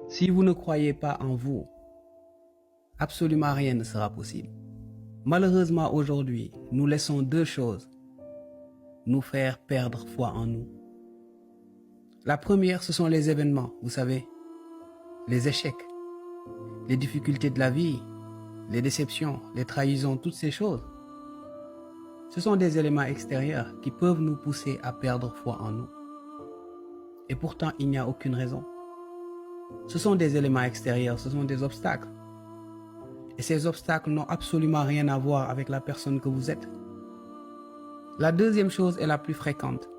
Si vous ne croyez pas en vous, absolument rien ne sera possible. Malheureusement, aujourd'hui, nous laissons deux choses nous faire perdre foi en nous. La première, ce sont les événements, vous savez, les échecs, les difficultés de la vie, les déceptions, les trahisons, toutes ces choses. Ce sont des éléments extérieurs qui peuvent nous pousser à perdre foi en nous. Et pourtant, il n'y a aucune raison. Ce sont des éléments extérieurs, ce sont des obstacles. Et ces obstacles n'ont absolument rien à voir avec la personne que vous êtes. La deuxième chose est la plus fréquente.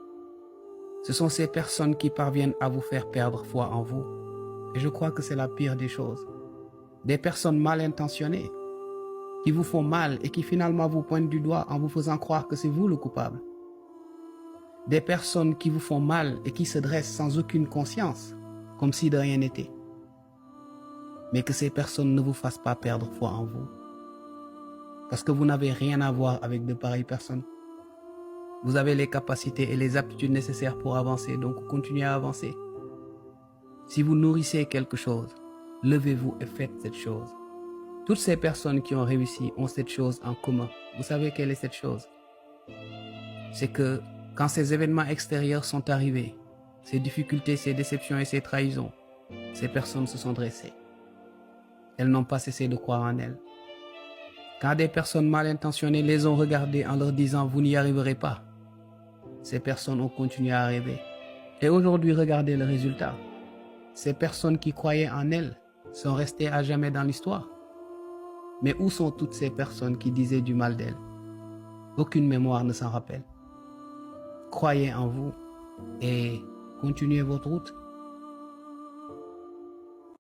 Ce sont ces personnes qui parviennent à vous faire perdre foi en vous. Et je crois que c'est la pire des choses. Des personnes mal intentionnées, qui vous font mal et qui finalement vous pointent du doigt en vous faisant croire que c'est vous le coupable. Des personnes qui vous font mal et qui se dressent sans aucune conscience, comme si de rien n'était. Mais que ces personnes ne vous fassent pas perdre foi en vous. Parce que vous n'avez rien à voir avec de pareilles personnes. Vous avez les capacités et les aptitudes nécessaires pour avancer, donc continuez à avancer. Si vous nourrissez quelque chose, levez-vous et faites cette chose. Toutes ces personnes qui ont réussi ont cette chose en commun. Vous savez quelle est cette chose? C'est que quand ces événements extérieurs sont arrivés, ces difficultés, ces déceptions et ces trahisons, ces personnes se sont dressées. Elles n'ont pas cessé de croire en elles. Quand des personnes mal intentionnées les ont regardées en leur disant « vous n'y arriverez pas », ces personnes ont continué à rêver. Et aujourd'hui, regardez le résultat. Ces personnes qui croyaient en elles sont restées à jamais dans l'histoire. Mais où sont toutes ces personnes qui disaient du mal d'elles? Aucune mémoire ne s'en rappelle. Croyez en vous et continuez votre route.